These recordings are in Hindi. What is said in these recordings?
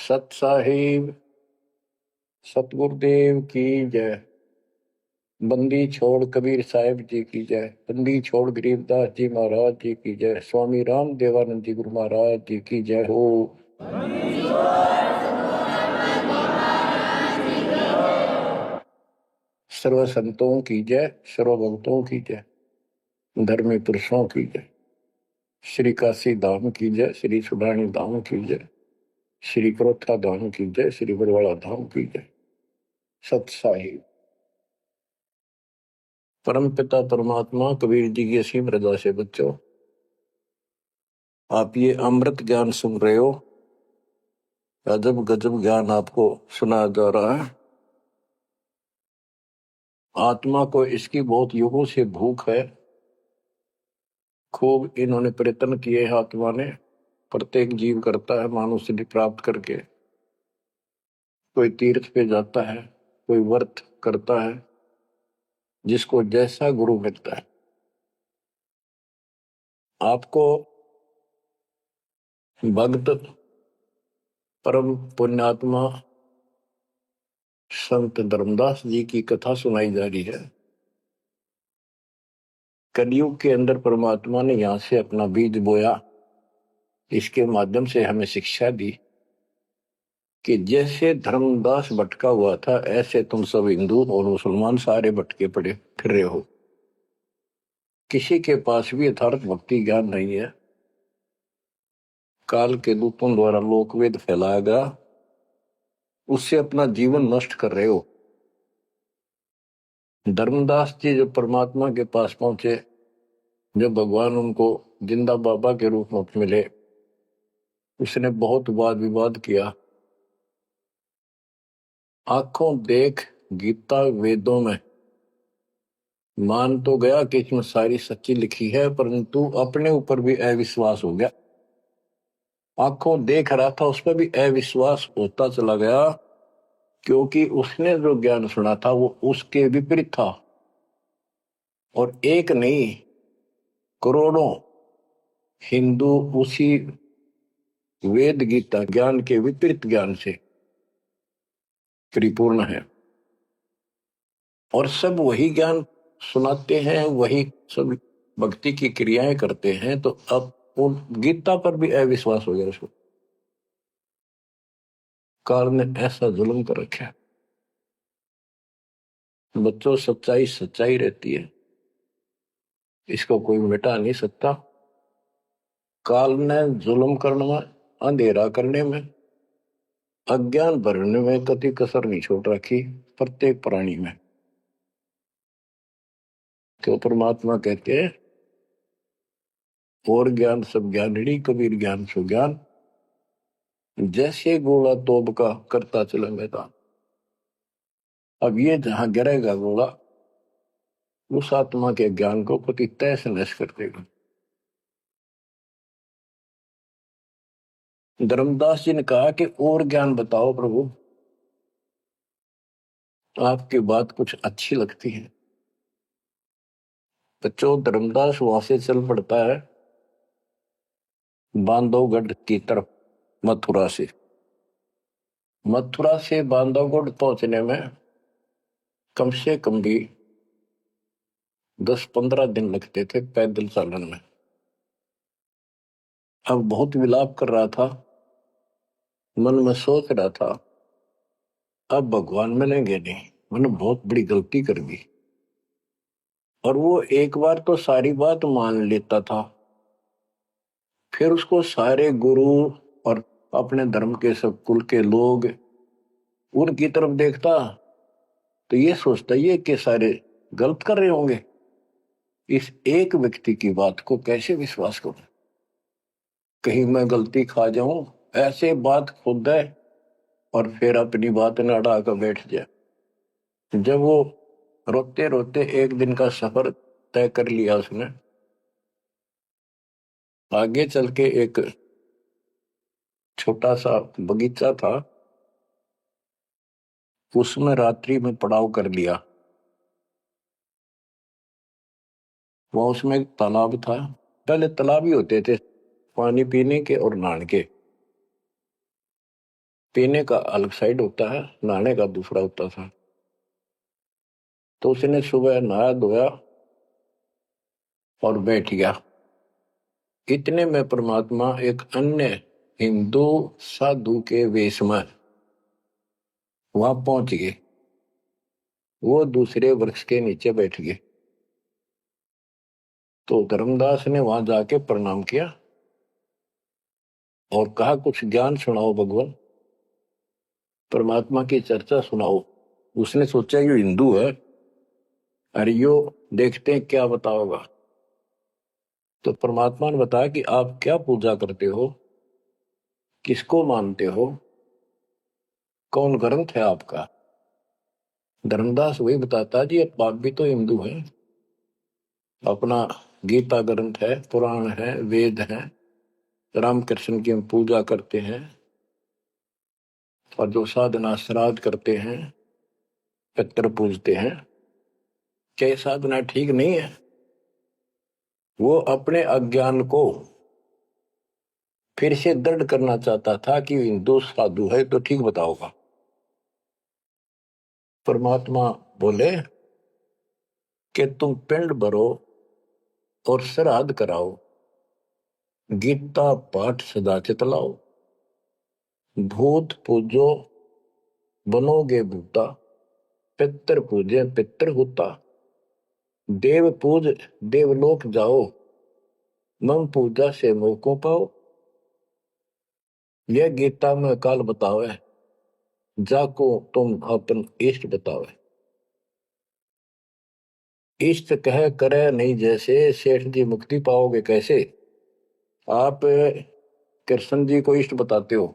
सत साहिब सतगुरुदेव की जय। बंदी छोड़ कबीर साहिब जी की जय। बंदी छोड़ गरीबदास जी महाराज जी की जय। स्वामी राम देवानंद जी गुरु महाराज जी की जय हो। सर्व संतों की जय, सर्व भक्तों की जय, धर्मी पुरुषों की जय। श्री काशी धाम की जय, श्री सुडानी धाम की जय, श्री क्रोथा धाम की जय, श्री बरवाड़ा धाम की जय। सत साहिब परम पिता परमात्मा कबीर जी की असीम रजा से बच्चों, आप ये अमृत ज्ञान सुन रहे हो। अजब गजब ज्ञान आपको सुनाया जा रहा है। आत्मा को इसकी बहुत युगों से भूख है। खूब इन्होंने प्रयत्न किए हैं। आत्मा ने प्रत्येक जीव करता है मानव सिद्धि प्राप्त करके। कोई तीर्थ पे जाता है, कोई व्रत करता है, जिसको जैसा गुरु मिलता है। आपको भक्त परम पुण्यात्मा संत धर्मदास जी की कथा सुनाई जा रही है। कलयुग के अंदर परमात्मा ने यहां से अपना बीज बोया। इसके माध्यम से हमें शिक्षा दी कि जैसे धर्मदास भटका हुआ था, ऐसे तुम सब हिंदू और मुसलमान सारे भटके पड़े फिर रहे हो। किसी के पास भी यथार्थ भक्ति ज्ञान नहीं है। काल के दूतों द्वारा लोकवेद फैलाया गया, उससे अपना जीवन नष्ट कर रहे हो। धर्मदास जी जब परमात्मा के पास पहुंचे, जब भगवान उनको जिंदा बाबा के रूप में मिले, उसने बहुत वाद विवाद किया। आंखों देख गीता वेदों में मान तो गया कि इसमें सारी सच्ची लिखी है, परंतु अपने ऊपर भी अविश्वास हो गया। आंखों देख रहा था, उस पर भी अविश्वास होता चला गया, क्योंकि उसने जो ज्ञान सुना था वो उसके विपरीत था। और एक नहीं, करोड़ों हिंदू उसी वेद गीता ज्ञान के विपरीत ज्ञान से परिपूर्ण है। और सब वही ज्ञान सुनाते हैं, वही सब भक्ति की क्रियाएं करते हैं। तो अब उन गीता पर भी अविश्वास हो गया उसको। काल ने ऐसा जुल्म कर रखा है। बच्चों, सच्चाई सच्चाई रहती है, इसको कोई मिटा नहीं सकता। काल ने जुल्म करने में, अंधेरा करने में, अज्ञान भरने में कति कसर नहीं छोड़ रखी प्रत्येक प्राणी में। तो परमात्मा कहते हैं, और ज्ञान सब ज्ञानिणी कबीर ज्ञान सो ज्ञान, जैसे गोला तोब का करता चला मैदान। अब ये जहां गिरेगा गोला, उस आत्मा के ज्ञान को पति तैस नष्ट कर देगा। धर्मदास जी ने कहा कि और ज्ञान बताओ प्रभु, आपकी बात कुछ अच्छी लगती है। बच्चों, धर्मदास वहां से चल पड़ता है बांधवगढ़ की तरफ। मथुरा से बांधवगढ़ पहुंचने में कम से कम भी 10-15 दिन लगते थे पैदल चालन में। अब बहुत विलाप कर रहा था, मन में सोच रहा था, अब भगवान मिलेंगे नहीं, मैंने बहुत बड़ी गलती कर दी। और वो एक बार तो सारी बात मान लेता था, फिर उसको सारे गुरु और अपने धर्म के सब कुल के लोग उनकी तरफ देखता, तो ये सोचता ये कि सारे गलत कर रहे होंगे, इस एक व्यक्ति की बात को कैसे विश्वास करूं, कहीं मैं गलती खा जाऊं। ऐसे बात खुद है और फिर अपनी बात न अड़ा कर बैठ जाए। जब वो रोते रोते एक दिन का सफर तय कर लिया उसने, आगे चल के एक छोटा सा बगीचा था, उसमें रात्रि में पड़ाव कर लिया। वहां उसमें एक तालाब था। पहले तालाब ही होते थे पानी पीने के और नहाने के। पीने का अलग साइड होता है, नहाने का दूसरा होता था। तो उसने सुबह नहाया धोया और बैठ गया। इतने में परमात्मा एक अन्य हिंदू साधु के वेश में वहां पहुंच गए। वो दूसरे वृक्ष के नीचे बैठ गए। तो धर्मदास ने वहां जाके प्रणाम किया और कहा, कुछ ज्ञान सुनाओ भगवान, परमात्मा की चर्चा सुनाओ। उसने सोचा ये हिंदू है, अरे यो देखते हैं क्या बताओगा। तो परमात्मा ने बताया कि आप क्या पूजा करते हो, किसको मानते हो, कौन ग्रंथ है आपका। धर्मदास वही बताता जी, आप भी तो हिंदू हैं, अपना गीता ग्रंथ है, पुराण है, वेद है, रामकृष्ण की हम पूजा करते हैं, और जो साधना श्राद्ध करते हैं, पितर पूजते हैं, क्या साधना ठीक नहीं है। वो अपने अज्ञान को फिर से दृढ़ करना चाहता था कि हिंदू साधु है तो ठीक बताओगा। परमात्मा बोले कि तुम पिंड भरो और श्राद्ध कराओ, गीता पाठ सदा चितलाओ, भूत पूजो बनोगे भूता, पितर पूजे पितर होता, देव पूज देवलोक जाओ, मम पूजा से मोह को पाओ। यह गीता में काल बतावे, जाको तुम अपन इष्ट बतावे। इष्ट कह करे नहीं जैसे, सेठ जी मुक्ति पाओगे कैसे। आप कृष्ण जी को इष्ट बताते हो,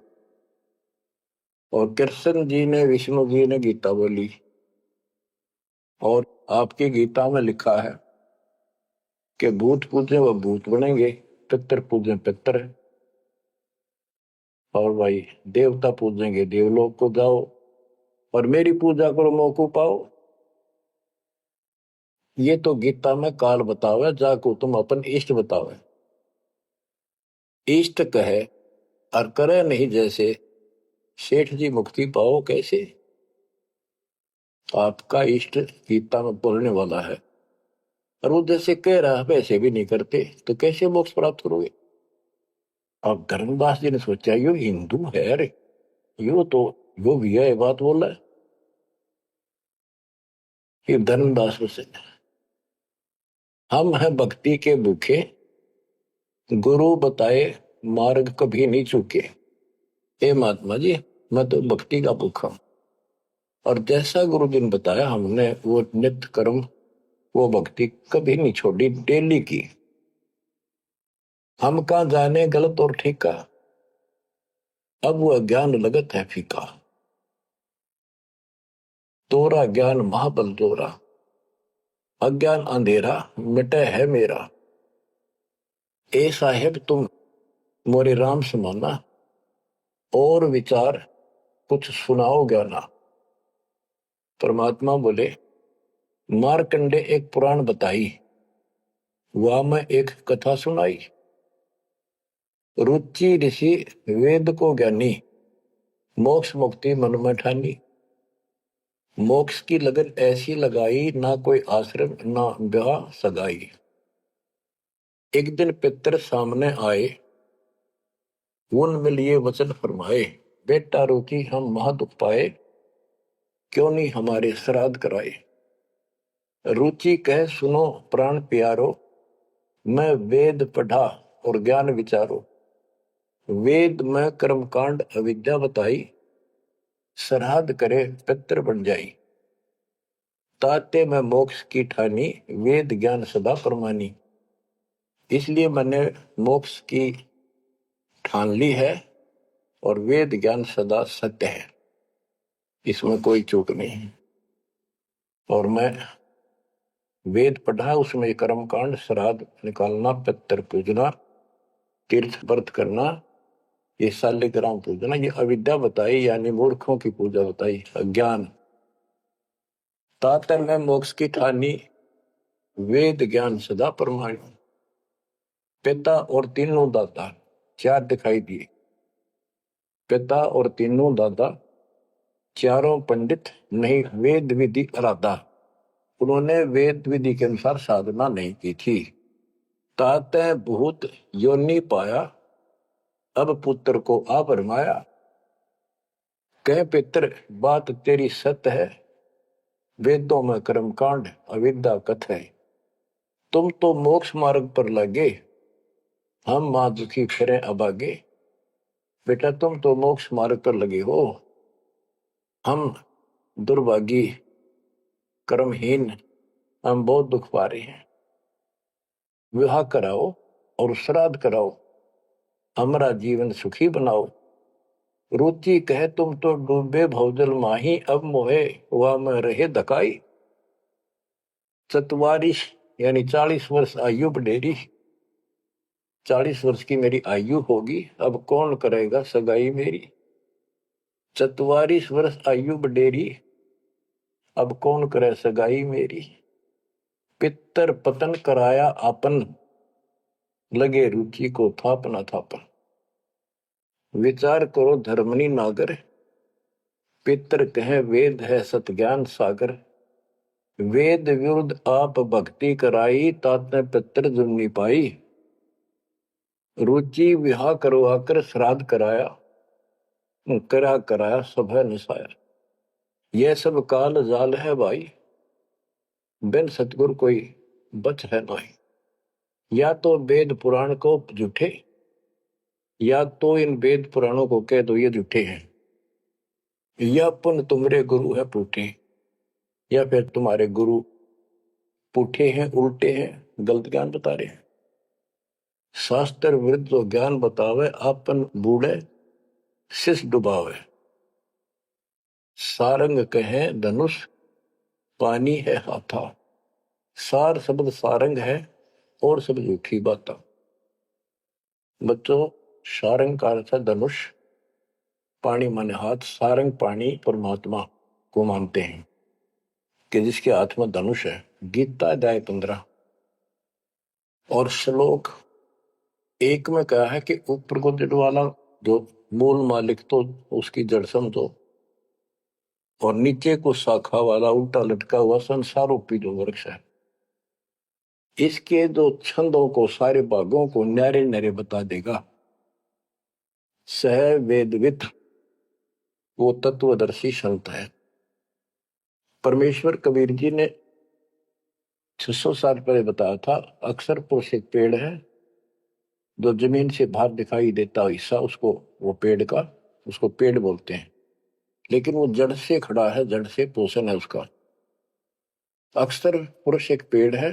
और कृष्ण जी ने विष्णु जी ने गीता बोली, और आपकी गीता में लिखा है कि भूत पूजे वह भूत बनेंगे, पितर पूजे पितर है, और भाई देवता पूजेंगे देवलोक को जाओ, और मेरी पूजा करो मौको पाओ। ये तो गीता में काल बतावे, जाको तुम अपन इष्ट बतावे। इष्ट कहे और करे नहीं जैसे, सेठ जी मुक्ति पाओ कैसे। आपका इष्ट गीता में बोलने वाला है, और वो जैसे कह रहा है वैसे भी नहीं करते, तो कैसे मोक्ष प्राप्त करोगे। अब धर्मदास जी ने सोचा यो हिंदू है, अरे यो तो यो भी है बात बोला है। फिर धर्मदास से, हम हैं भक्ति के भूखे, गुरु बताए मार्ग कभी नहीं चूके। हे महात्मा जी, मैं तो भक्ति का भूखा हूं, और जैसा गुरु जी ने बताया हमने वो नित्य कर्म, वो भक्ति कभी नहीं छोड़ी, डेली की। हम कहाँ जाने गलत और ठीक का, अब वो ज्ञान लगत है फीका। तोरा ज्ञान महाबल जोरा, अज्ञान अंधेरा मिटे है मेरा। ए साहेब तुम मोरे राम समाना, और विचार कुछ सुनाओ ज्ञाना। परमात्मा बोले, मारकंडे एक पुराण बताई, वह मैं एक कथा सुनाई। रुचि ऋषि वेद को ज्ञानी, मोक्ष मुक्ति मन में ठानी। मोक्ष की लगन ऐसी लगाई, ना कोई आश्रम ना ब्याह सगाई। एक दिन पितर सामने आए, उन में लिए वचन फरमाए, बेटा रुचि हम महादुख पाए, क्यों नहीं हमारे श्राद्ध कराए। रुचि कह सुनो प्राण प्यारो, मैं वेद पढ़ा और ज्ञान विचारो। वेद में कर्मकांड अविद्या बताई, श्राद्ध करे पितर बन जाई। ताते में मोक्ष की ठानी, वेद ज्ञान सदा परमानी। इसलिए मैंने मोक्ष की ठान ली है, और वेद ज्ञान सदा सत्य है, इसमें कोई चूक नहीं। और मैं वेद पढ़ा, उसमें कर्मकांड, श्राद्ध निकालना, पितर पूजना, तीर्थ व्रत करना, ये शालिग्राम पूजना, ये अविद्या बताई, यानी मूर्खों की पूजा बताई, अज्ञान। तातर में मोक्ष की ठानी, वेद ज्ञान सदा परमाणु। पिता और तीनों दाता चार दिखाई दिए, पिता और तीनों दादा, चारों पंडित नहीं वेद विधि अराधा। उन्होंने वेद विधि के अनुसार साधना नहीं की थी। ताते बहुत योनि पाया, अब पुत्र को आ भरमाया। कह पितर बात तेरी सत्य है, वेदों में कर्मकांड अविद्या कथ है। तुम तो मोक्ष मार्ग पर लगे, हम मां दुखी फिरे अभागे। बेटा तुम तो मोक्ष मार्ग पर लगे हो, हम दुर्भागी कर्महीन, हम बहुत दुख पा रहे हैं। विवाह कराओ और श्राद्ध कराओ, हमारा जीवन सुखी बनाओ। रुचि कहे तुम तो डूबे भवजल माही, अब मोहे वह में रहे धकाई। 44 यानी 40 वर्ष आयु बढ़ेरी, 40 वर्ष की मेरी आयु होगी, अब कौन करेगा सगाई मेरी। 44 वर्ष आयु बढ़ेरी, अब कौन करे सगाई मेरी। पितर पतन कराया आपन, लगे रुचि को थापना थापन। विचार करो धर्मनी नागर, पितर कहे वेद है सत ज्ञान सागर। वेद विरुद्ध आप भक्ति कराई, ताते पितर जुम्नी पाई। रुचि विवाह करवाकर श्राद्ध कराया, कराया सभा निसाया। यह सब काल जाल है भाई, बिन सतगुर कोई बच है नहीं। या तो वेद पुराण को झूठे, या तो इन वेद पुराणों को कह दो ये झूठे हैं, या पुन तुम्हारे गुरु है पूठे, या फिर तुम्हारे गुरु पूठे हैं, उल्टे हैं, गलत ज्ञान बता रहे हैं। शास्त्र विरुद्ध जो ज्ञान बतावे, आपन बूढ़े शिष डुबावे। सारंग कहे धनुष, पानी है हाथा। सार शब्द सारंग है और सब झूठी बात। बच्चों सारंग का अर्थ है धनुष, पानी माने हाथ। सारंग पानी परमात्मा को मानते हैं कि जिसके हाथ में धनुष है। गीता अध्याय 15 और श्लोक 1 में कहा है कि ऊपर को जड़ वाला जो मूल मालिक तो उसकी जड़ समझो, और नीचे को शाखा वाला उल्टा लटका हुआ संसार रूपी जो वृक्ष है, इसके जो छंदों को सारे भागों को न्यारे न्यारे बता देगा। सह वेदविद वो तत्वदर्शी संत है। परमेश्वर कबीर जी ने 600 साल पहले बताया था, अक्सर पुरुष एक पेड़ है जो जमीन से बाहर दिखाई देता हिस्सा, उसको वो पेड़ का उसको पेड़ बोलते हैं, लेकिन वो जड़ से खड़ा है, जड़ से पोषण है उसका। अक्सर पुरुष एक पेड़ है,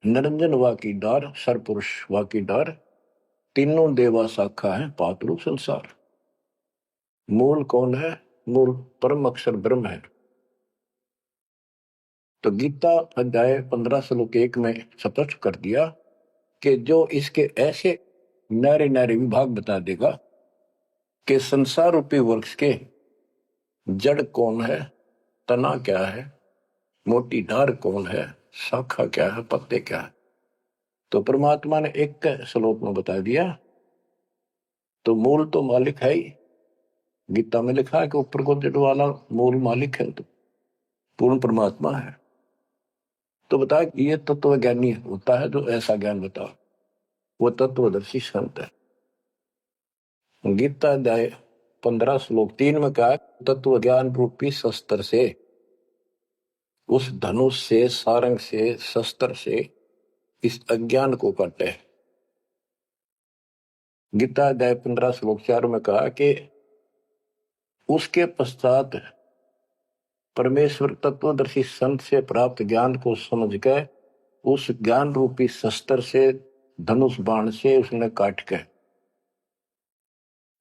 निरंजन वा की डार, सर पुरुष वा की डार, तीनों देवा शाखा है, पातलू संसार। मूल कौन है? मूल परम अक्षर ब्रह्म है। तो गीता अध्याय 15 श्लोक 1 में स्पष्ट कर दिया कि जो इसके ऐसे नारे नारे विभाग बता देगा कि संसार रूपी वृक्ष के जड़ कौन है, तना क्या है, मोटी डार कौन है, शाखा क्या है, पत्ते क्या है, तो परमात्मा ने एक श्लोक में बता दिया। तो मूल तो मालिक है ही। गीता में लिखा है कि ऊपर को जड़ वाला मूल मालिक है, तो पूर्ण परमात्मा है। तो बता ये तत्व ज्ञानी होता है जो ऐसा ज्ञान बता, वो तत्वदर्शी संत है। गीता अध्याय 15 श्लोक 3 में कहा, तत्व ज्ञान रूपी शस्त्र से, उस धनुष से, सारंग से, शस्त्र से इस अज्ञान को काटे। गीता अध्याय 15 श्लोक 4 में कहा कि उसके पश्चात परमेश्वर तत्वदर्शी संत से प्राप्त ज्ञान को समझ के उस ज्ञान रूपी शस्त्र से, धनुष बाण से उसने काट के,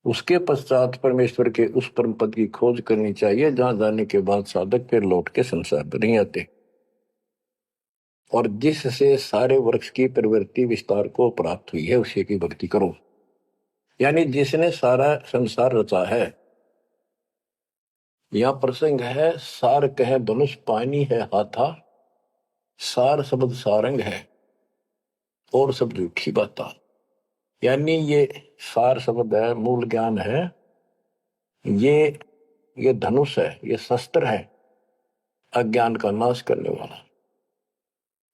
उसके पश्चात परमेश्वर के उस परम पद की खोज करनी चाहिए जहां जाने के बाद साधक फिर लौट के संसार पर नहीं आते, और जिससे सारे वृक्ष की प्रवृत्ति विस्तार को प्राप्त हुई है उसी की भक्ति करो। यानी जिसने सारा संसार रचा है। यहां प्रसंग है, सार कहे धनुष, पानी है हाथा। सार शब्द सारंग है और सब झूठी बात। यानी ये सार शब्द है, मूल ज्ञान है, ये धनुष है, ये शस्त्र है अज्ञान का नाश करने वाला।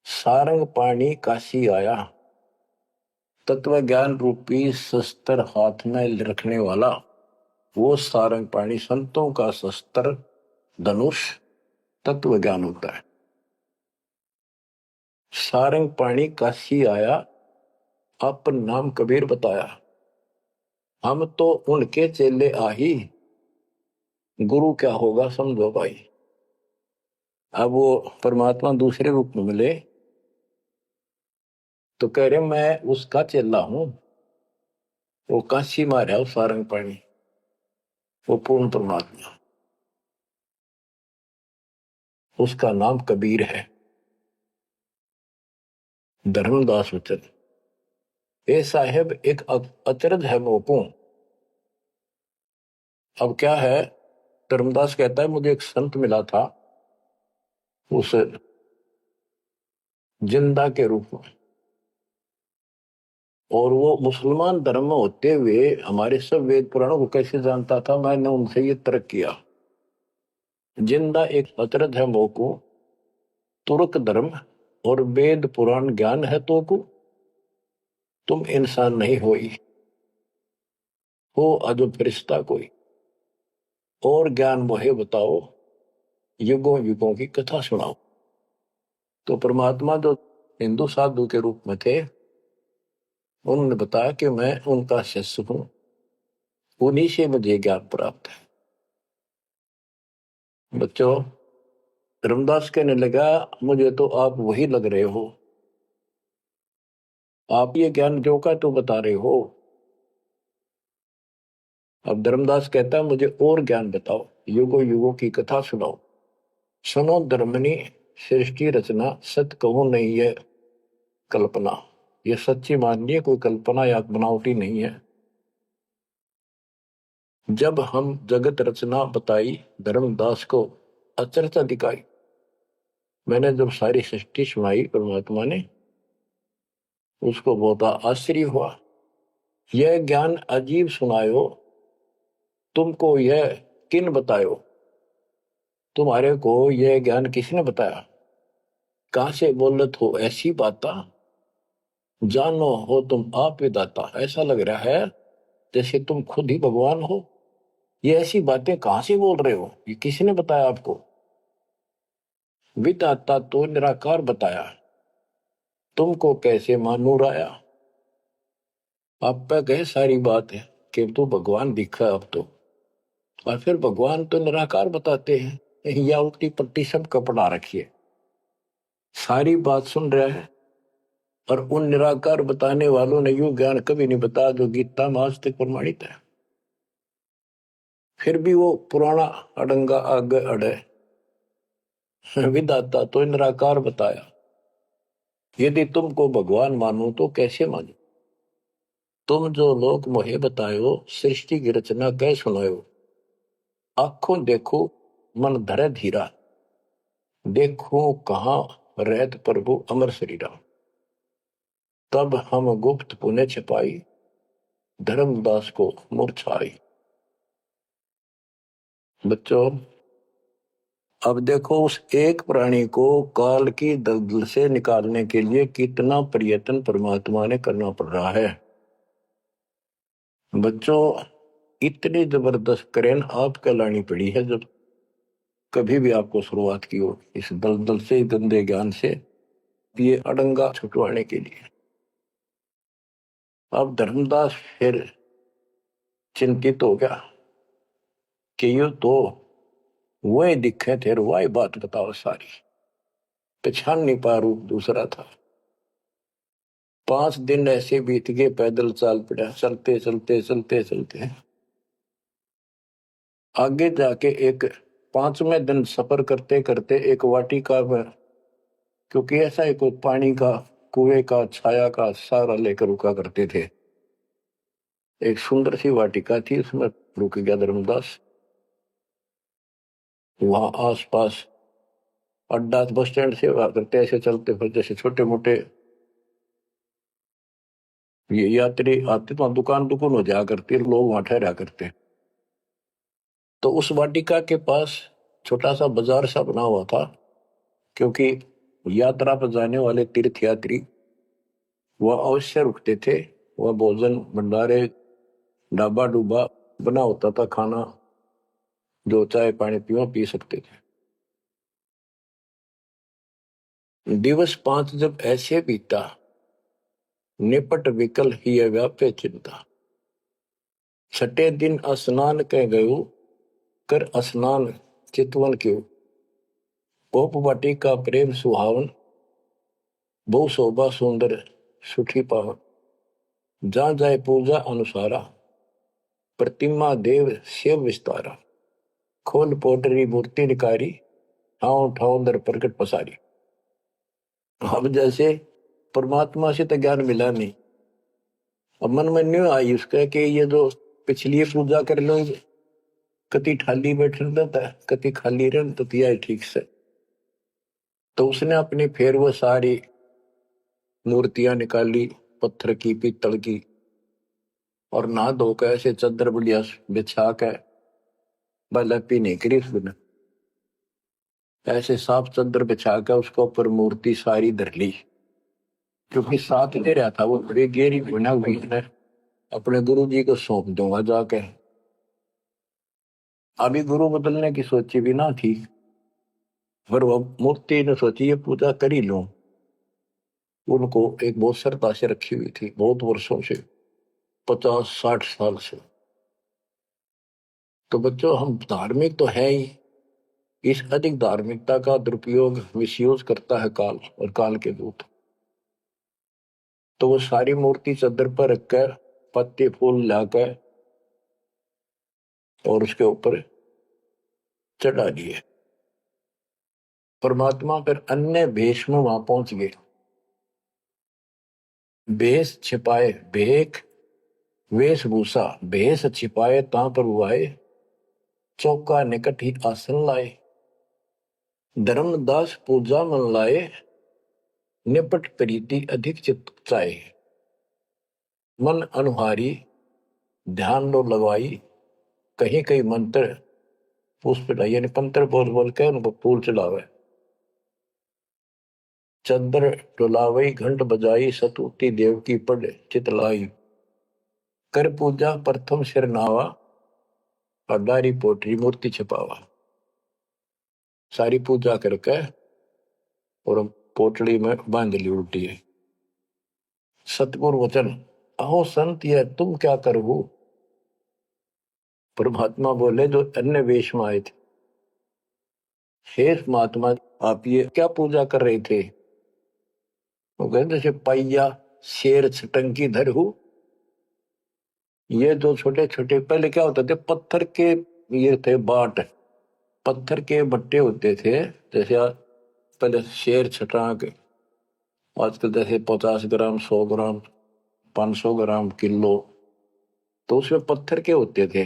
सारंग पाणी काशी आया, तत्व ज्ञान रूपी शस्त्र हाथ में रखने वाला वो सारंग पाणी, संतों का शस्त्र धनुष तत्व ज्ञान होता है। सारंग पाणी काशी आया, अपन नाम कबीर बताया, हम तो उनके चेले आही, गुरु क्या होगा समझो भाई। अब वो परमात्मा दूसरे रूप में मिले तो कह रहे मैं उसका चेला हूं, वो काशी मारा है सारंग पाणी, वो पूर्ण परमात्मा, उसका नाम कबीर है। धर्मदास वचन ए साहेब एक अचरज है मोको। अब क्या है, धर्मदास कहता है मुझे एक संत मिला था उस जिंदा के रूप में, और वो मुसलमान धर्म में होते हुए हमारे सब वेद पुराणों को कैसे जानता था, मैंने उनसे ये तर्क किया। जिंदा एक अचरज है मोको, तुर्क धर्म और वेद पुराण ज्ञान है तो को, तुम इंसान नहीं हो अजब फरिश्ता कोई, और ज्ञान मोहे बताओ, युगों युगों की कथा सुनाओ। तो परमात्मा जो हिंदू साधु के रूप में थे, उन्होंने बताया कि मैं उनका शिष्य हूं, उन्हीं से मुझे ज्ञान प्राप्त है। बच्चों, धर्मदास कहने लगा मुझे तो आप वही लग रहे हो, आप ये ज्ञान जो का तो बता रहे हो। अब धर्मदास कहता है मुझे और ज्ञान बताओ, युगों युगों की कथा सुनाओ। सुनो धर्मनी सृष्टि रचना, सत कहो नहीं है कल्पना, ये सच्ची मानिए, कोई कल्पना या बनावटी नहीं है। जब हम जगत रचना बताई, धर्मदास को अचरता दिखाई। मैंने जब सारी सृष्टि सुनाई परमात्मा ने, उसको बहुत आश्चर्य हुआ। यह ज्ञान अजीब सुनायो, तुमको यह किन बतायो, तुम्हारे को यह ज्ञान किसने बताया। कहां से बोलत हो ऐसी बाता, जानो हो तुम आप विदाता। ऐसा लग रहा है जैसे तुम खुद ही भगवान हो, ये ऐसी बातें कहां से बोल रहे हो, ये किसने बताया आपको। विदाता तो निराकार बताया, तुमको कैसे मानूर आया। आप पे कहे सारी बात है कि तू भगवान दिखा अब तो, और फिर भगवान तो निराकार बताते हैं, या उल्टी पट्टी सब कपड़ा रखिए। सारी बात सुन रहा है, और उन निराकार बताने वालों ने यूं ज्ञान कभी नहीं बताया जो गीता में आज तक प्रमाणित है। फिर भी वो पुराना अडंगा आगे अड़े, विदाता तो निराकार बताया, यदि तुमको भगवान मानो तो कैसे मानो। तुम जो लोग मोहे बतायो, सृष्टि की रचना कह सुनायो। आंखों देखो मन धरे धीरा, देखो कहाँ रहत प्रभु अमर शरीरा। तब हम गुप्त पुण्य छिपाई, धर्मदास को मूर्छाई। बच्चों, अब देखो उस एक प्राणी को काल की दलदल से निकालने के लिए कितना प्रयत्न परमात्मा ने करना पड़ रहा है। बच्चों, इतनी जबरदस्त करेन आपको लानी पड़ी है जब कभी भी आपको शुरुआत की हो इस दलदल से, गंदे ज्ञान से, ये अड़ंगा छुटवाने के लिए। अब धर्मदास फिर चिंतित हो गया कि ये तो वही दिखे थे, वही बात बताओ सारी, पहचान नहीं पा, रूप दूसरा था। 5 दिन ऐसे बीत गए, पैदल चाल पड़ा, चलते चलते चलते चलते आगे जाके एक 5वें दिन सफर करते करते एक वाटिका में, क्योंकि ऐसा एक पानी का कुएं का छाया का सहारा लेकर रुका करते थे, एक सुंदर सी वाटिका थी, उसमें रुक गया धर्मदास। वहां आसपास अड्डा बस स्टैंड से करते ऐसे चलते फिर जैसे छोटे मोटे ये यात्री आते तो दुकान दुकान हो जाया करती, लोग वहां ठहरा करते। तो उस वाटिका के पास छोटा सा बाजार सा बना हुआ था, क्योंकि यात्रा पर जाने वाले तीर्थयात्री वह अवश्य रुकते थे। वह भोजन भंडारे ढाबा डूबा बना होता था, खाना जो चाय पानी पियो पी सकते थे। दिवस 5 जब ऐसे बीता, निपट विकल ही व्यापे चिंता। छठे दिन स्नान कह गयो, कर स्नान चितवन क्यों। गोप वाटिका प्रेम सुहावन, बहु शोभा सुंदर सुखी पावन। जा जाए पूजा अनुसारा, प्रतिमा देव शिव विस्तारा। खोल पोटरी मूर्ति निकारी, ठाव ठाव दर प्रकट पसारी। अब जैसे परमात्मा से तो ज्ञान मिला नहीं, अब मन में न्यू आई उसका कि ये जो पिछली पूजा कर लो, कति खाली बैठ रहता है, कति खाली रह तो दिया ठीक से। तो उसने अपनी फिर वो सारी मूर्तियां निकाली, पत्थर की पीतल की, और नहा धोकर ऐसे चादर बढ़िया बिछा के बलपी नहीं करी उसने, ऐसे साफ चादर बिछा के उसके ऊपर मूर्ति सारी धर ली। क्योंकि साथ दे रहा था वो बड़ी गहरी बना हुई, ने अपने गुरु जी को सौंप दूंगा जाके। अभी गुरु बदलने की सोची भी ना थी, पर वो मूर्ति ने सोची ये पूजा कर ही लूं। उनको एक बहुत श्रद्धा से रखी हुई थी, बहुत वर्षों से, 50-60 साल से। तो बच्चों, हम धार्मिक तो है ही, इस अधिक धार्मिकता का दुरुपयोग मिसयूज करता है काल और काल के दूत। तो वो सारी मूर्ति चादर पर रखकर पत्ते फूल लाकर और उसके ऊपर चढ़ा दिए। परमात्मा फिर अन्य भेष में वहां पहुंच गए। भेष छिपाए भेख, वेशभूषा भेष छिपाए ता पर हुआए। चौका निकट ही आसन लाए, धर्मदास पूजा मन लाए। निपट प्रीति अधिक चित चाहे, मन अनुहारी ध्यान लो लगवाई। कहीं कहीं मंत्र पुष्प यानी मंत्र बोल बोल के उनको फूल चढ़ावे। चंद्र डुलावई घंट बजाई, सतुति देव की पढ़ चितलाई। कर पूजा प्रथम सिर नावा, अडारी पोटरी मूर्ति छिपावा। सारी पूजा करके और पोटली में बांध ली उल्टी है। सतगुरु वचन, अहो संत यह तुम क्या करो। परमात्मा बोले जो अन्य वेश में आए थे, हे महात्मा आप ये क्या पूजा कर रहे थे। वो कहते जैसे पैया शेर छटंकी धर हूं। ये जो छोटे छोटे पहले क्या होते थे, पत्थर के ये थे बाट, पत्थर के बट्टे होते थे। जैसे पहले शेर छटाक, आजकल जैसे 50 ग्राम 100 ग्राम 500 ग्राम किलो, तो उसमें पत्थर के होते थे।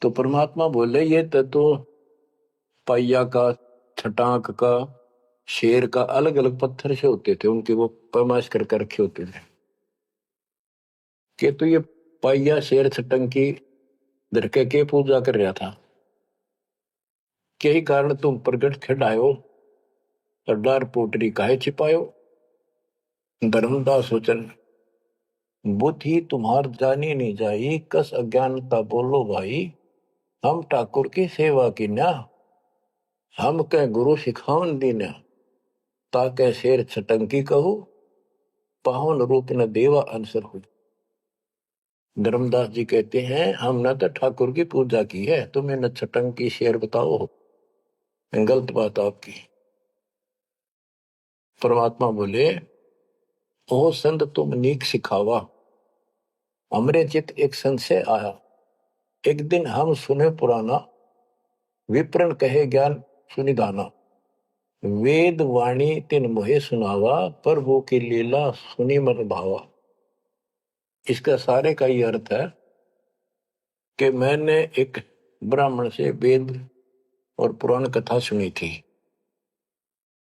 तो परमात्मा बोले ये तो पैया का, छटाक का, शेर का अलग अलग पत्थर से होते थे, उनके वो पैमाइश करके रखे होते थे। कि तो ये पैया शेर छटंकी धरके के पूजा कर रहा था, के कारण तुम प्रगट खिड़ायो, अड्डार पोटरी काहे छिपायो। धर्मदास वचन, बुद्धि तुम्हार जानी नहीं जाई, कस अज्ञानता बोलो भाई। हम ठाकुर की सेवा की ना, हम कह गुरु सिखावन दीना। ताके शेर छटंकी कहू, पावन रूप न देवा अंसर हो। धर्मदास जी कहते हैं हमने तो ठाकुर की पूजा की है, तुम्हें न छटंकी शेर बताओ, गलत बात आपकी। परमात्मा बोले, ओ संत तुम नीक सिखावा। हमरे चित एक संशय आया, एक दिन हम सुने पुराना। विप्रण कहे ज्ञान सुनिधाना, वेद वाणी तिन मोहे सुनावा। प्रभु की लीला सुनी मन भावा। इसका सारे का ये अर्थ है कि मैंने एक ब्राह्मण से वेद और पुराण कथा सुनी थी।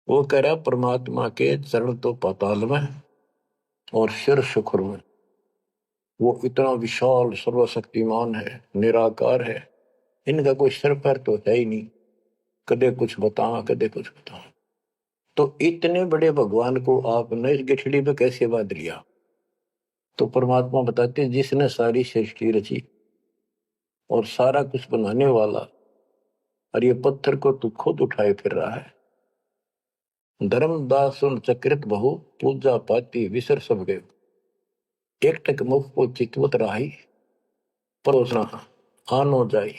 वो कह रहा परमात्मा के चरण तो पाताल में और सिर शुक्र में। वो इतना विशाल सर्वशक्तिमान है, निराकार है, इनका कोई सर पैर तो है ही नहीं, कदे कुछ बताओ कदे कुछ बताओ। तो इतने बड़े भगवान को आपने इस गिठड़ी पे कैसे बांध लिया? तो परमात्मा बताते हैं जिसने सारी सृष्टि रची और सारा कुछ बनाने वाला, और ये पत्थर को तू खुद उठाए फिर रहा है। धर्मदास सुन चक्रित बहु, पूजा पाती विसर सब गए। एक टक मुख को चितवत राही, परोसना आनो जाई।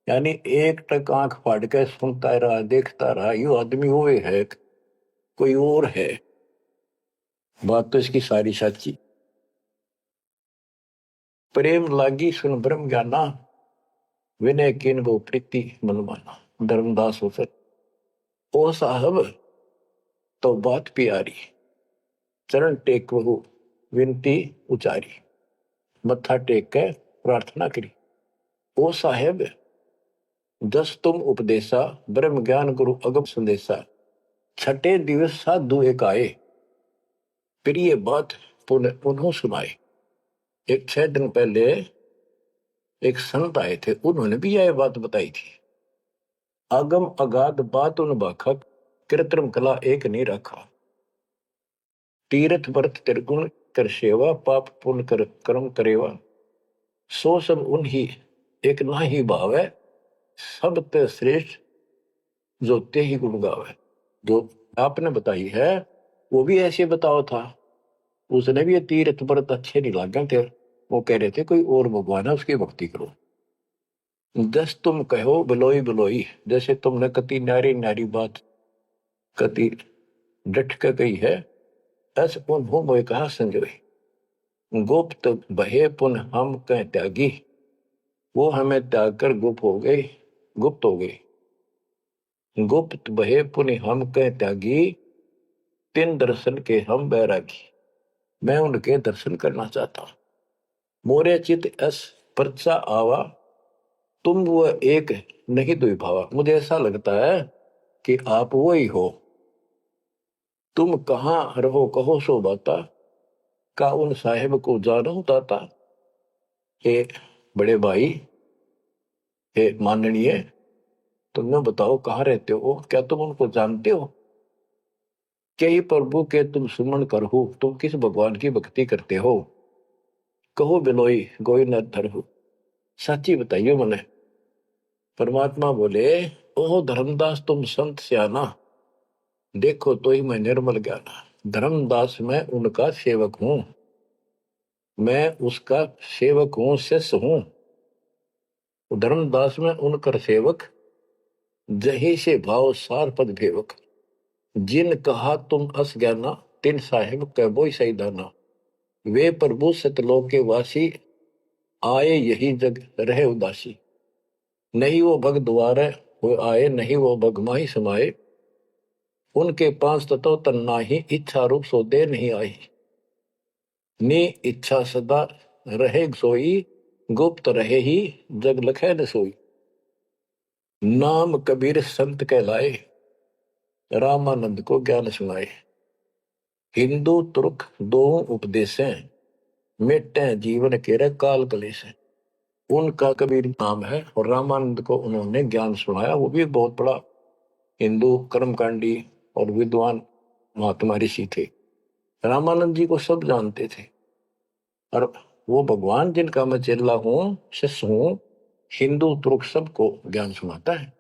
यानी एक टक आंख फाड़ के सुनता रहा, देखता रहा, यू आदमी वो है कोई और है। बात तो इसकी सारी सच्ची। प्रेम लागी सुन ब्रह्म ज्ञाना, विनय किन वो प्रीति मनमाना। धर्मदास हो सर ओ साहब तो बात प्यारी, चरण टेक बहु विनती उचारी। मत्था टेक के प्रार्थना करी। ओ साहेब दस तुम उपदेशा, ब्रह्म ज्ञान गुरु अगम संदेशा। छठे दिवस साधु एक आए, प्रिय बात पुनः सुनाए। एक 6 दिन पहले एक संत आए थे, उन्होंने भी यह बात बताई थी। आगम अगाध बात उन बाखक, कृत्रिम कला एक नहीं रखा। तीर्थ व्रत त्रिगुण कर सेवा, पाप पुण्य कर कर्म करेवा। सो सब उन्हीं एक ना ही भाव है, सब ते श्रेष्ठ जो ते ही गुण गावे। जो आपने बताई है वो भी ऐसे बताओ था। उसने भी ये तीर्थ व्रत अच्छे नहीं लगे थे, वो कह रहे थे कोई और भगवान है उसकी भक्ति करो। जस तुम कहो बिलोई बिलोई, जैसे तुमने कति नारी नारी बात कति डट के कही है, ऐस पुन हो मोए कहा संजोई। गुप्त बहे पुन हम कह त्यागी, वो हमें त्याग कर गुप्त हो गए, गुप्त हो गए। गुप्त बहे पुनि हम कह त्यागी, तिन दर्शन के हम बैरागी। मैं उनके दर्शन करना चाहता हूं। मोरे चित अस परचा आवा, तुम वो एक नहीं दुई भावा। मुझे ऐसा लगता है कि आप वो ही हो। तुम कहाँ रहो कहो सो बाता, का उन साहेब को जानो दाता। हे बड़े भाई, हे माननीय, तुमने बताओ कहाँ रहते हो, क्या तुम उनको जानते हो? कई प्रभु के तुम सुमन करहु, तुम किस भगवान की भक्ति करते हो? कहो बिलोई गोई न धरहु, सच्ची बताइयो मने। परमात्मा बोले ओह धर्मदास तुम संत सियाना, देखो तो ही मैं निर्मल ज्ञाना। धर्मदास मैं उनका सेवक हूं, मैं उसका सेवक हूं, शिष्य हूं। धर्मदास में उनकर सेवक, जही से भाव सार पद भेवक। जिन कहा तुम अस ज्ञाना, तिन साहेब कह बोई सही दाना। वे प्रभु सतलोक के वासी, आए यही जग रहे उदासी। नहीं वो भग द्वारे वो आए, नहीं वो भग माही समाये। उनके पांच तत्व तन नाही, इच्छा रूप सो दे नहीं आई। नी इच्छा सदा रहे सोई, गुप्त रहे ही जग लखे न सोई। नाम कबीर संत कहलाए, रामानंद को ज्ञान सुनाए। हिंदू तुर्क दो उपदेशें, मिटे जीवन के काल कलेश। उनका कबीर नाम है और रामानंद को उन्होंने ज्ञान सुनाया। वो भी बहुत बड़ा हिंदू कर्मकांडी और विद्वान महात्मा ऋषि थे। रामानंद जी को सब जानते थे और वो भगवान जिनका मैं चेला हूं, शिष्य हूं, हिंदू तुर्क सबको ज्ञान सुनाता है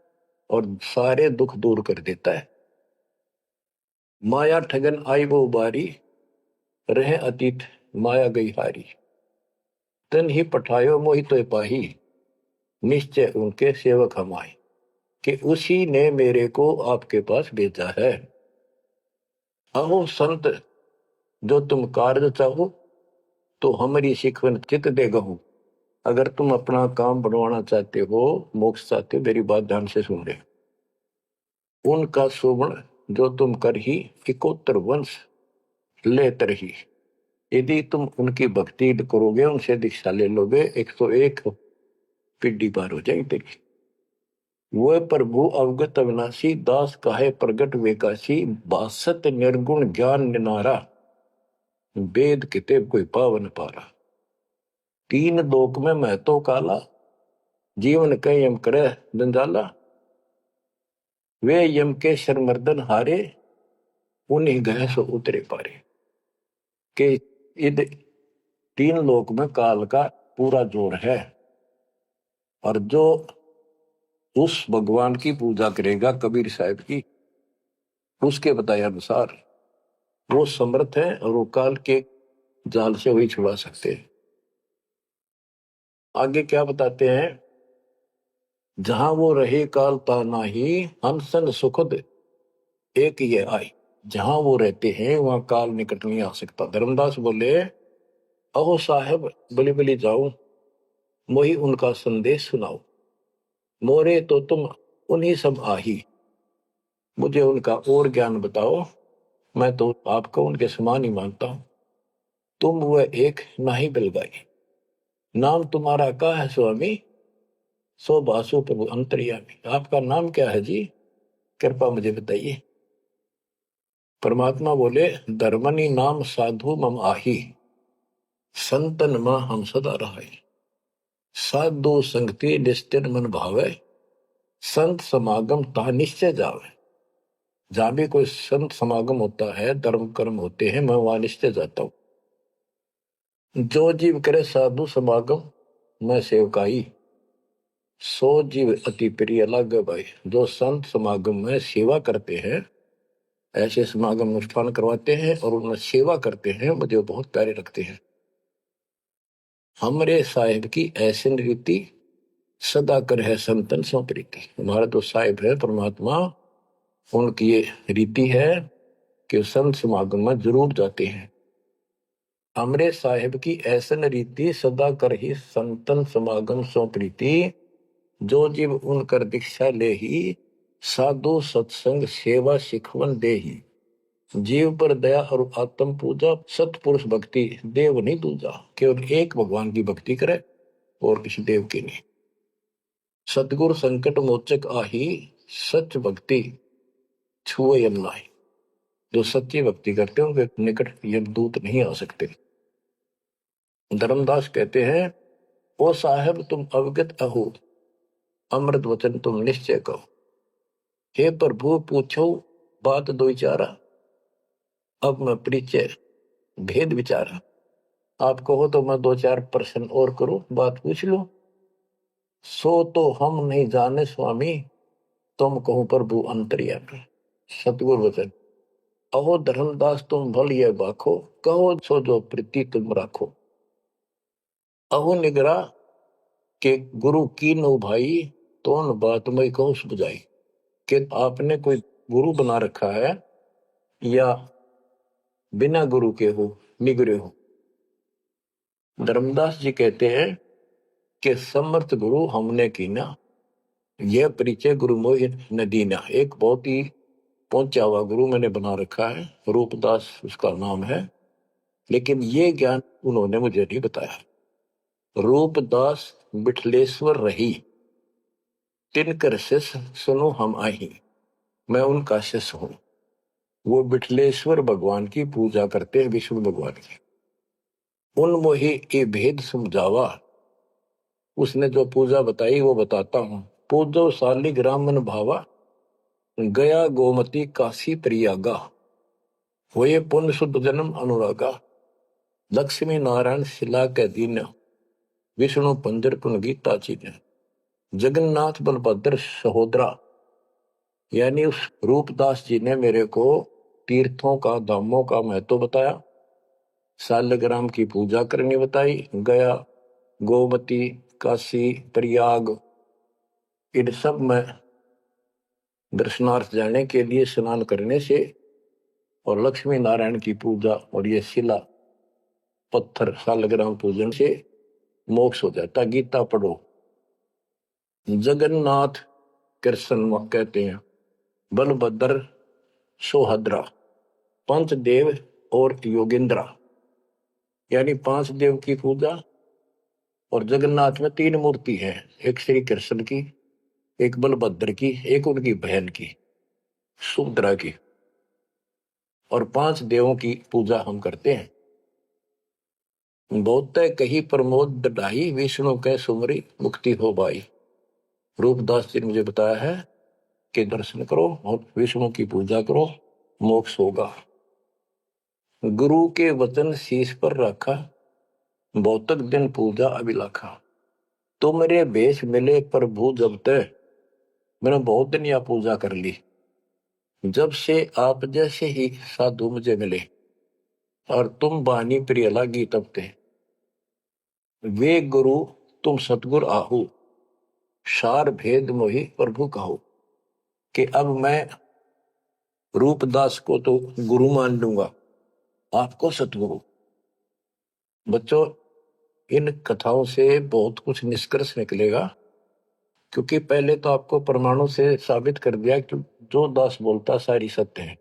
और सारे दुख दूर कर देता है। माया ठगन आई वो बारी, रहे अतीत माया गई हारी। तन ही पठायो मोहि तो पाही, निश्चय उनके सेवक हम आए। कि उसी ने मेरे को आपके पास भेजा है। अहो संत जो तुम कार्य चाहो, तो हमारी शिकवन चित दे गहू। अगर तुम अपना काम बनवाना चाहते हो, मोक्ष चाहते हो, मेरी बात ध्यान से सुन ले। उनका सुवर्ण जो तुम कर ही, इकोत्तर वंश ले तरही। यदि तुम उनकी भक्ति करोगे, उनसे दीक्षा ले लोगे, 101 पीढ़ी पार हो जाएगी तेरी। वह प्रभु अवगत अविनाशी, दास काहे प्रगट वेकाशी। बासत निर्गुण ज्ञान निनारा, वेद किताब कोई पावन पारा। तीन लोक में मैं तो काला, जीवन कई यम करे जंजाला, वे यम के शरमर्दन हारे, उन्हीं गए सो उतरे पारे। के इध तीन लोक में काल का पूरा जोर है, और जो उस भगवान की पूजा करेगा कबीर साहब की, उसके बताए अनुसार वो समर्थ है और वो काल के जाल से वही छुड़ा सकते हैं। आगे क्या बताते हैं, जहां वो रहे काल ता नाही, हंसन सुखद एक ये आई। जहां वो रहते हैं वहां काल निकट नहीं आ सकता। धर्मदास बोले, अहो साहेब बलि बलि जाओ, मोही उनका संदेश सुनाओ, मोरे तो तुम उन्हीं सब आही, मुझे उनका और ज्ञान बताओ, मैं तो आपको उनके समान ही मानता हूं। तुम वह एक नाही बिलगाई, नाम तुम्हारा का है स्वामी, सो बासु प्रभु अंतर्यामी। आपका नाम क्या है जी, कृपा मुझे बताइए। परमात्मा बोले, धर्मनी नाम साधु मम आही, संतन मां हम सदा रहे, साधु संगति निस्तिन मन भावे, संत समागम ता निश्चय जावे। जहां भी कोई संत समागम होता है, धर्म कर्म होते हैं, मैं वहां निश्चय जाता हूं। जो जीव करे साधु समागम मैं सेवकाई, सो जीव अति प्रिय लागे भाई। जो संत समागम में सेवा करते हैं, ऐसे समागम अनुष्ठान करवाते हैं और उनमें सेवा करते हैं, मुझे बहुत प्यारे लगते हैं। हमरे साहिब की ऐसी रीति, सदा कर है संतन सो प्रीति। हमारा तो साहिब है परमात्मा, उनकी ये रीति है कि संत समागम में जरूर जाते हैं। हमरे साहिब की ऐसन रीति, सदा कर ही संतन समागम सो प्रीति, जो जीव उनकर दीक्षा ले ही, साधु सत्संग सेवा सिखवन दे ही, जीव पर दया और आत्म पूजा, सतपुरुष भक्ति देव नहीं दूजा। केवल एक भगवान की भक्ति करे और किसी देव की नहीं। सतगुरु संकट मोचक आही, सच भक्ति छुए यम नाही। जो सच्ची भक्ति करते हैं उनके निकट यमदूत नहीं आ सकते। धर्मदास कहते हैं, ओ साहेब तुम अवगत अहो, अमृत वचन तुम निश्चय कहो, हे प्रभु पूछो बात दो विचारा, अब मैं परिचय भेद विचारा। आप कहो तो मैं दो चार प्रश्न और करूं, बात पूछ लो। सो तो हम नहीं जाने स्वामी, तुम कहो प्रभु अंतर्यामी। सतगुरु वचन, अहो धर्मदास तुम भल ये बाखो, कहो सो जो प्रीति तुम राखो। अहो निगरा के गुरु की नो भाई, तो न बात में कहो बुझाई। कि आपने कोई गुरु बना रखा है या बिना गुरु के हो, निगरे हो। धर्मदास जी कहते हैं कि समर्थ गुरु हमने कीना, यह परिचय गुरु मोहि न दीना। एक बहुत ही पहुंचा हुआ गुरु मैंने बना रखा है, रूपदास उसका नाम है, लेकिन ये ज्ञान उन्होंने मुझे नहीं बताया। रूपदास बिठलेश्वर रही, तिनकर शिष्य सुनो हम आही। मैं उनका शिष्य हूं। वो बिठलेश्वर भगवान की पूजा करते हैं, विष्णु भगवान की। उन मोहि ये भेद समझावा, उसने जो पूजा बताई वो बताता हूं। पूजो शालिग्राम मन भावा, गया गोमती काशी प्रियागा, हुए पुण्य शुद्ध जन्म अनुरागा, लक्ष्मी नारायण शिला के दीन, विष्णु पंजर पुन गीता चीन, जगन्नाथ बलभद्र सहोदरा। यानी उस रूपदास जी ने मेरे को तीर्थों का, धामों का महत्व बताया, शालिग्राम की पूजा करनी बताई, गया गोमती काशी प्रयाग इन सब में दर्शनार्थ जाने के लिए स्नान करने से, और लक्ष्मी नारायण की पूजा और ये शिला पत्थर शालिग्राम पूजन से मोक्ष हो जाता। गीता पढ़ो। जगन्नाथ कृष्ण कहते हैं, बलभद्र सोहद्रा, पंच देव और योगेंद्रा, यानी 5 देव की पूजा। और जगन्नाथ में 3 मूर्ति है, एक श्री कृष्ण की, एक बलभद्र की, एक उनकी बहन की सुभद्रा की, और 5 देवों की पूजा हम करते हैं। बहुत कही प्रमोद ढाई, विष्णु के सुमरी मुक्ति हो भाई। रूपदास जी ने मुझे बताया है कि दर्शन करो और विष्णु की पूजा करो, मोक्ष होगा। गुरु के वचन शीश पर रखा, भौतिक दिन पूजा अभिलाखा। तुमरे भेष मिले प्रभु जब तक, मैंने बहुत दिन यह पूजा कर ली। जब से आप जैसे ही साधु मुझे मिले और तुम बानी प्रिय लागी तब ते, वे गुरु तुम सतगुर आहू, सार भेद मोहि प्रभु कहो। कि अब मैं रूपदास को तो गुरु मान लूंगा, आपको सतगुरु। बच्चों, इन कथाओं से बहुत कुछ निष्कर्ष निकलेगा, क्योंकि पहले तो आपको प्रमाणों से साबित कर दिया कि जो दास बोलता सारी सत्य है।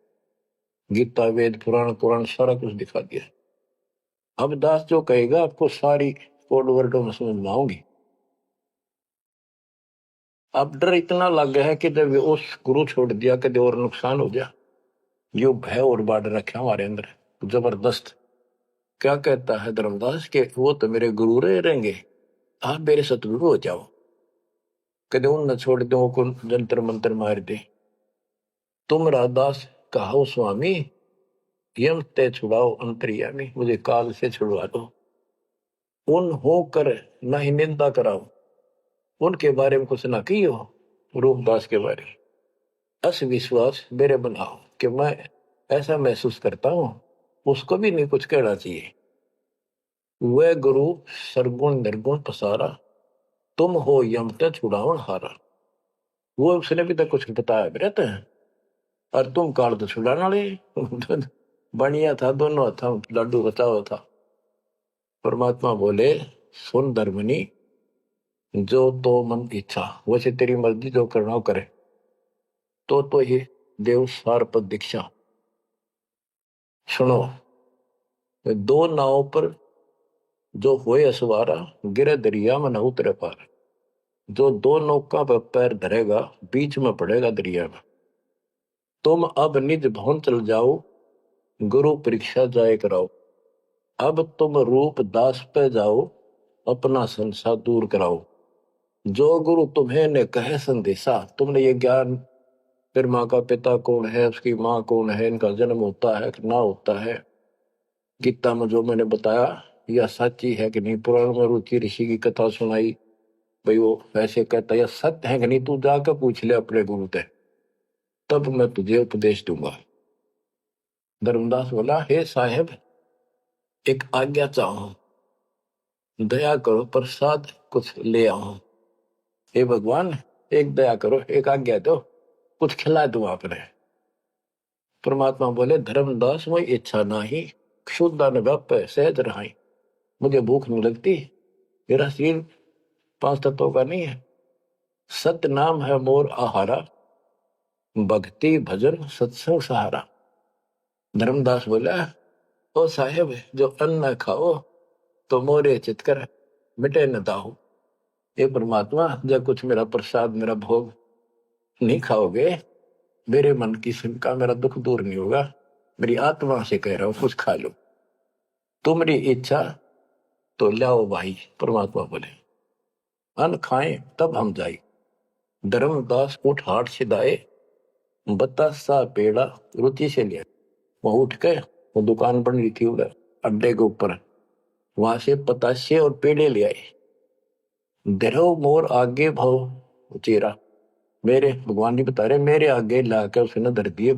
गीता, वेद, पुराण, कुरान सारा कुछ दिखा दिया। अब दास जो कहेगा आपको सारी कोड वर्डों में समझ में आऊंगी। अब डर इतना लग गया है कि जब उस गुरु छोड़ दिया कभी और नुकसान हो गया, यो भय और बाढ़ रखे हमारे अंदर जबरदस्त। क्या कहता है धर्मदास के वो तो मेरे गुरु रहेंगे, आप मेरे सतगुरु हो जाओ। कदे उन न छोड़ दो को जंतर मंत्र मार दे। तुम राधास कहो स्वामी, यम ते छुड़ाओ अंतर्यामी, मुझे काल से छुड़वा दो। उन होकर न ही निंदा कराओ, उनके बारे में कुछ ना की हो। रूपदास के बारे में अस विश्वास मेरे बनाओ कि मैं ऐसा महसूस करता हूं, उसको भी नहीं कुछ कहना चाहिए। वह गुरु सरगुण निर्गुण पसारा, तुम हो यम ते छुड़ावन हारा। वो उसने भी तक कुछ बताया रहते हैं, और तुम काल तो छुड़ाने वाले। बढ़िया था, दोनों था, लड्डू बचाओ था। परमात्मा बोले सुन धर्मनी, जो तो मन इच्छा, वैसे तेरी मर्जी जो करना हो करे। तो ही देव सार पद दीक्षा। सुनो, दो नाव पर जो होए असवारा, गिरे दरिया में न उतरे पार। जो दो नौका पर पैर धरेगा, बीच में पड़ेगा दरिया में। तुम अब निज भवन चल जाओ, गुरु परीक्षा जाए कराओ। अब तुम रूप दास पे जाओ, अपना संसार दूर कराओ। जो गुरु तुम्हें ने कहे संदेशा, तुमने ये ज्ञान, फिर माँ का पिता कौन है, उसकी माँ कौन है, इनका जन्म होता है कि ना होता है, गीता में जो मैंने बताया यह सच्ची है कि नहीं, पुराण में रुचि ऋषि की कथा सुनाई, भाई वो ऐसे कहता यह सत्य है कि नहीं, तू जाकर पूछ ले अपने गुरु से, तब मैं तुझे उपदेश दूंगा। धर्मदास बोला, हे साहेब एक आज्ञा चाहूं, दया करो प्रसाद कुछ ले आऊं। हे भगवान एक दया करो, एक आज्ञा दो, कुछ खिला दूं आपने। परमात्मा बोले, धर्मदास वही इच्छा नाही, क्षुद्ध व्याप सहज रहाई। मुझे भूख नहीं लगती, मेरा शरीर पांच तत्वों का नहीं है। सत्य नाम है मोर आहारा, भक्ति भजन सत्संग सहारा। धर्मदास बोला, ओ साहेब जो अन्न खाओ तो मोरे चित कर, मिटे न दाहो। ये परमात्मा जब कुछ मेरा प्रसाद, मेरा भोग नहीं खाओगे, मेरे मन की शंका, मेरा दुख दूर नहीं होगा। मेरी आत्मा से कह रहा हूं, कुछ खा लो, तुम्हारी इच्छा तो लाओ भाई। परमात्मा बोले, अन्न खाएं तब हम जाए। धर्मदास उठ हाट सिधाए, बतासा पेड़ा रुचि से लिया। वहां उठ के, वो दुकान बन रही थी उधर अड्डे के ऊपर, वहां से पतासे और पेड़े ले आए। धरो मोर आगे भाव चेरा, मेरे भगवान जी बता रहे, मेरे आगे लाकर उसने धर दिए।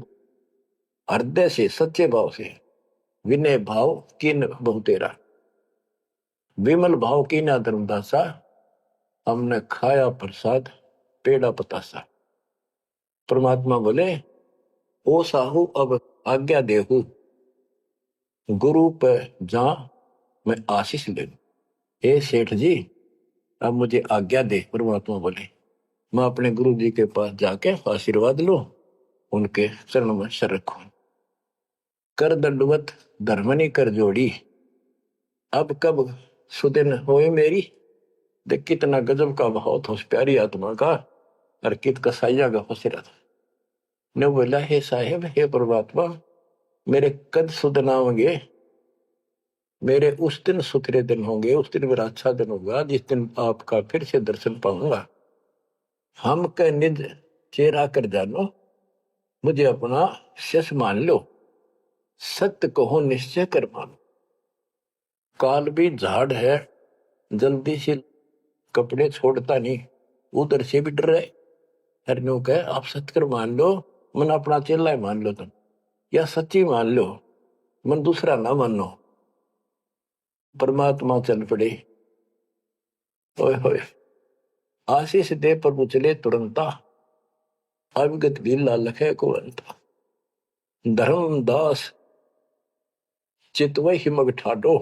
हृदय से सच्चे भाव से, विनय भाव किन बहु तेरा, विमल भाव की ना धर्मदासा, हमने खाया प्रसाद पेड़ा पतासा। परमात्मा बोले, ओ साहू अब आज्ञा देहू, गुरु पे जा मैं आशीष ले लूं। हे सेठ जी अब मुझे आज्ञा दे। परमात्मा बोले, मैं अपने गुरु जी के पास जाके आशीर्वाद लूं, उनके चरणों में सर रखूं। कर दंडवत धर्मनी कर जोड़ी, अब कब सुदिन होए मेरी। देख कितना गजब का भाव था उस प्यारी आत्मा का, और कित कसाइया का फसिरा था। ने बोला, हे साहेब हे परमात्मा, मेरे कद सुदिन आवेंगे, मेरे उस दिन सुथरे दिन होंगे, उस दिन मेरा अच्छा दिन होगा जिस दिन आपका फिर से दर्शन पाऊंगा। हम के निज चेहरा कर जानो, मुझे अपना शिष्य मान लो, सत्य कहो निश्चय कर मानो। काल भी झाड़ है, जल्दी से कपड़े छोड़ता नहीं, उधर से भी डर रहे। हरनों कहे आप सत्य कर मान लो, मन अपना चेला ही मान लो तुम, या सच्ची मान लो, मन दूसरा ना मानो। परमात्मा चल पड़े। ओए होए, आशीष दे प्रभु चले तुरंता, अविगत लीला लखे को अंता। धर्मदास चितवही मग ठाडो,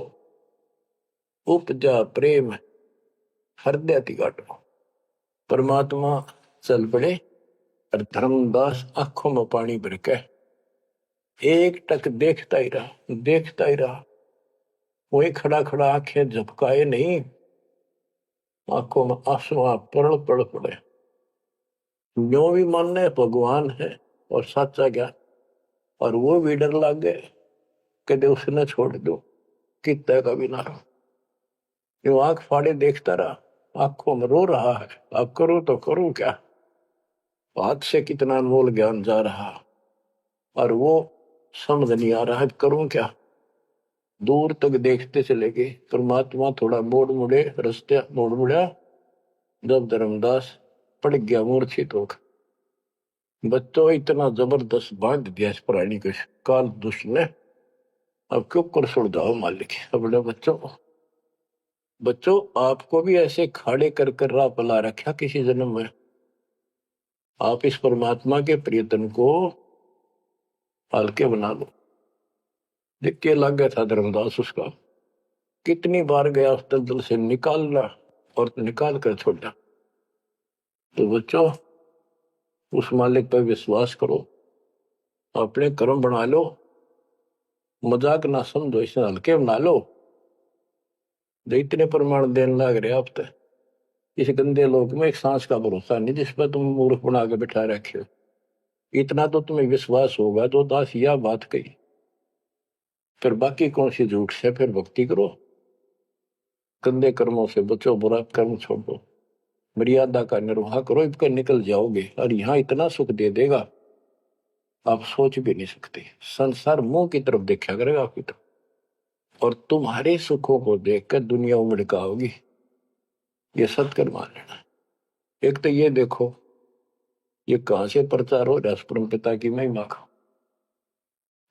उपजा प्रेम हृदय तिगाटो। परमात्मा चल पड़े और धर्मदास आंखों में पानी भर के एक टक देखता ही रहा, देखता ही रहा। वही खड़ा खड़ा आंखें झपकाए नहीं, आंखों में आंसू पड़ पड़ पड़े। जो भी मानने भगवान है और सच्चा ज्ञान, और वो भी डर लग गए कदे उसने छोड़ दो, कितना का भी ना रहो। जो आंख फाड़े देखता रहा, आंखों में रो रहा है, अब करो तो करूं क्या, हाथ से कितना अनमोल ज्ञान जा रहा और वो समझ नहीं आ रहा है करूं क्या। दूर तक देखते चले गए। परमात्मा थोड़ा मोड़ मुड़े, रास्ते मोड़ मुड़ा, जब धर्मदास पड़ गया मूर्छित होकर। बच्चों इतना जबरदस्त बांध दिया इस प्राणी को काल दुष्ट ने, अब क्यों कर सुड़ जाओ मालिक अपने बच्चों। बच्चों आपको भी ऐसे खाड़े कर कर राह पला रखा किसी जन्म में। आप इस परमात्मा के प्रियतन को हल्के बना लो। देख के लग गया था धर्मदास उसका, कितनी बार गया उस दलदल से निकालना और निकाल कर छोड़ा। तो बच्चों उस मालिक पर विश्वास करो, अपने कर्म बना लो, मजाक ना समझो, इसे हल्के बना लो। जो इतने प्रमाण देने लग रहे आप तो इस गंदे लोक में एक सांस का भरोसा नहीं जिस पर तुम मूर्ख बना के बिठा रखे हो। इतना तो तुम्हें विश्वास होगा तो दास यह बात कही, फिर बाकी कौन सी झूठ से फिर भक्ति करो। गंदे कर्मों से बचो, बुरा कर्म छोड़ो, मर्यादा का निर्वाह करो, इनका निकल जाओगे और यहाँ इतना सुख दे देगा आप सोच भी नहीं सकते। संसार मुंह की तरफ देखा करेगा आपकी तरफ, और तुम्हारे सुखों को देखकर दुनिया उमड़ होगी। ये सत्य मान लेना। एक तो ये देखो ये कहां से प्रचार हो रहा है परम पिता की महिमा का।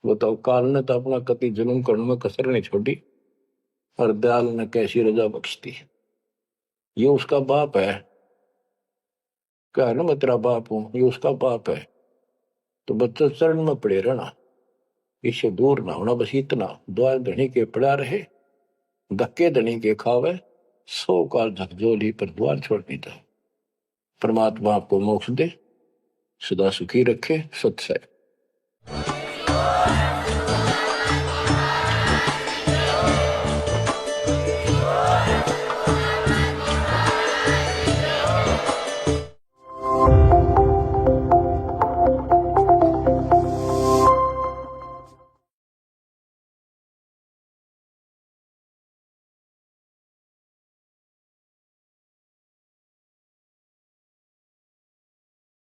बताओ, काल ने तो अपना कति जन्म करने में कसर नहीं छोड़ी और दयाल ने कैसी रजा बख्शती। ये उसका बाप है, क्या है ना, मैं तेरा बाप हूं, ये उसका बाप है। तो बच्चों चरण में पड़े रहना, इससे दूर ना होना, बस इतना द्वार धनी के पड़ा रहे, धक्के धनी के खावे, 100 काल झकझोली पर द्वार छोड़नी था। परमात्मा आपको मोक्ष दे, सदा सुखी रखे। सत्संग।